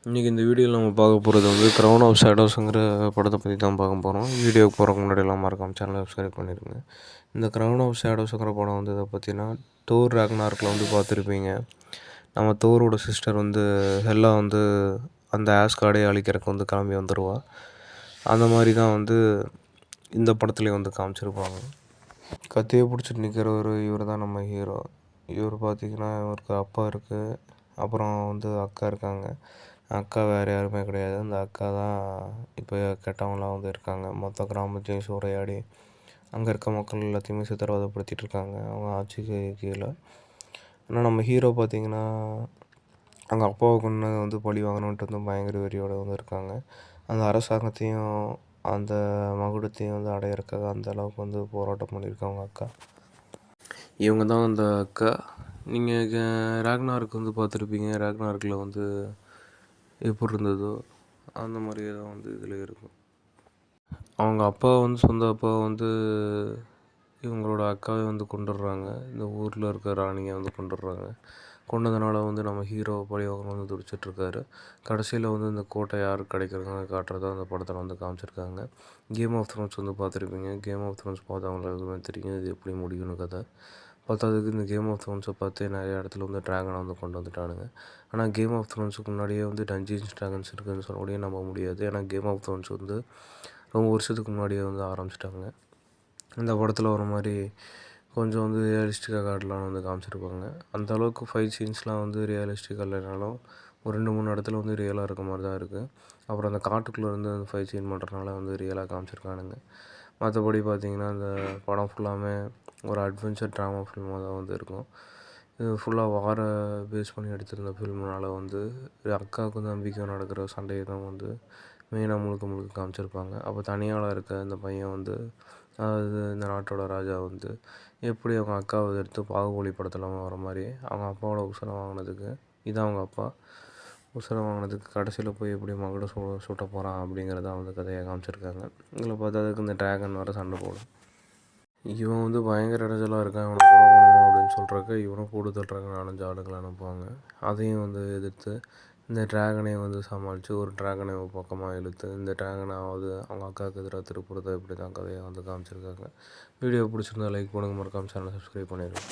இன்றைக்கி இந்த வீடியோவில் நம்ம பார்க்க போகிறது வந்து க்ரௌன் ஆஃப் ஷேடோஸுங்கிற படத்தை பற்றி தான் பார்க்க போகிறோம். வீடியோக்கு போகிறக்கு முன்னாடியெல்லாம் மறக்காம சேனலை சப்ஸ்கிரைப் பண்ணிடுங்க. இந்த க்ரௌன் ஆஃப் ஷேடோஸுங்கிற படம் வந்து இதை பற்றினா தோர் ராக்னார்க்கில் வந்து பார்த்துருப்பீங்க. நம்ம தோரோட சிஸ்டர் வந்து ஹெல்லா வந்து அந்த ஆஸ்கார்டே அழிக்கிறதுக்கு வந்து கிளம்பி வந்துடுவா. அந்த மாதிரி தான் வந்து இந்த படத்துலேயும் வந்து காமிச்சிருப்பாங்க. கத்தியை பிடிச்சிட்டு நிற்கிறவர் இவர் தான் நம்ம ஹீரோ. இவர் பார்த்திங்கன்னா இவருக்கு அப்பா இருக்குது, அப்புறம் வந்து அக்கா இருக்காங்க. அக்கா வேறு யாருமே கிடையாது. அந்த அக்கா தான் இப்போ கெட்டவங்களாம் வந்து இருக்காங்க. மொத்த கிராமத்தையும் சூறையாடி அங்கே இருக்க மக்கள் எல்லாத்தையுமே சித்திரவதைப்படுத்திட்டு இருக்காங்க அவங்க ஆட்சிக்கு கீழே. ஆனால் நம்ம ஹீரோ பார்த்திங்கன்னா அவங்க அப்பாவை கொண்டு வந்து பழி வாங்கணுன்ட்டு வந்து பயங்கர வெறியோடு வந்து இருக்காங்க. அந்த அரசாங்கத்தையும் அந்த மகுடத்தையும் வந்து அடையிறக்காக அந்த அளவுக்கு வந்து போராட்டம் பண்ணியிருக்காங்க அக்கா. இவங்க தான் அந்த அக்கா. நீங்கள் ராக்னாருக்கு வந்து பார்த்துருப்பீங்க. ராக்னார்க்கில் வந்து எப்படி இருந்ததோ அந்த மாதிரியே தான் வந்து இதில் இருக்கும். அவங்க அப்பா வந்து சொந்த அப்பா வந்து இவங்களோட அக்காவை வந்து கொண்டுடுறாங்க. இந்த ஊரில் இருக்க ராணியை வந்து கொண்டுடுறாங்க. கொண்டதுனால வந்து நம்ம ஹீரோ பழிவாங்க வந்து துடிச்சிட்ருக்காரு. கடைசியில் வந்து இந்த கோட்டை யாருக்கு கிடைக்கிறதுன்னு காட்டுறதா அந்த படத்தில் வந்து காமிச்சிருக்காங்க. கேம் ஆஃப் த்ரோன்ஸ் வந்து பார்த்துருப்பீங்க. கேம் ஆஃப் த்ரோன்ஸ் பார்த்தவங்களுக்கு தெரியும் இது எப்படி முடியும்னு கதை. பத்தாததுக்கு இந்த கேம் ஆஃப் த்ரோன்ஸை பார்த்து நிறைய இடத்துல வந்து ட்ராகனை வந்து கொண்டு வந்துட்டானுங்க. ஆனால் கேம் ஆஃப் த்ரோன்ஸுக்கு முன்னாடியே வந்து டஞ்சியன்ஸ் ட்ராகன்ஸ் இருக்குதுன்னு சொல்லக்கூடிய நம்ப முடியாது. ஏன்னா கேம் ஆஃப் த்ரோன்ஸ் வந்து ரொம்ப வருஷத்துக்கு முன்னாடியே வந்து ஆரம்பிச்சிட்டாங்க. இந்த படத்தில் ஒரு மாதிரி கொஞ்சம் வந்து ரியலிஸ்டிக்காக காட்டலான்னு வந்து காமிச்சிருப்பாங்க. அந்த அளவுக்கு ஃபைட் சீன்ஸ்லாம் வந்து ரியலிஸ்டிக்காக இல்லைனாலும் ஒரு 2-3 இடத்துல வந்து ரியலாக இருக்க மாதிரி தான் இருக்குது. அப்புறம் அந்த காட்டுக்குள்ளே இருந்து அந்த ஃபைட் சீன் பண்ணுறதுனால வந்து ரியலாக காமிச்சிருக்கானுங்க. மற்றபடி பார்த்திங்கன்னா இந்த படம் ஃபுல்லாமே ஒரு அட்வென்ச்சர் ட்ராமா ஃபில்மாக தான் வந்து இருக்கும். இது ஃபுல்லாக வாரை பேஸ் பண்ணி எடுத்திருந்த ஃபில்ம்னால வந்து அக்காவுக்கும் தம்பிக்கும் நடக்கிற சண்டையை தான் வந்து மெயினாக முழுக்க காமிச்சிருப்பாங்க. அப்போ தனியாளாக இருக்க இந்த பையன் வந்து, அதாவது இந்த நாட்டோட ராஜா வந்து எப்படி அவங்க அக்காவை எடுத்து பாகுபலி படத்தில் வர மாதிரி அவங்க அப்பாவோட உசுரை வாங்கினதுக்கு, இதான் அவங்க அப்பா உசுரை வாங்கினதுக்கு கடைசியில் போய் எப்படி மகுட சூட்ட போகிறான் அப்படிங்கிறத வந்து கதையாக காமிச்சிருக்காங்க. இதில் பார்த்ததுக்கு இந்த ட்ராகன் வர சண்டை போடும். இவன் வந்து பயங்கர இடைஞ்சலாக இருக்கான், இவனை கொலை பண்ணணும் அப்படின்னு சொல்கிறக்க இவனும் கூடு தட்டுறாங்க 4-5 ஆளுங்களை அனுப்புவாங்க. அதையும் வந்து எதிர்த்து இந்த ட்ராகனையும் வந்து சமாளித்து ஒரு ட்ராகனை பக்கமாக இழுத்து இந்த ட்ராகனாவது அவங்க அக்காவுக்கு எதிராக திருப்புறதை இப்படி தான் கதையை வந்து காமிச்சிருக்காங்க. வீடியோ பிடிச்சிருந்தா லைக் பண்ணுங்கள், மறக்காம சேனலை சப்ஸ்கிரைப் பண்ணிடுங்க.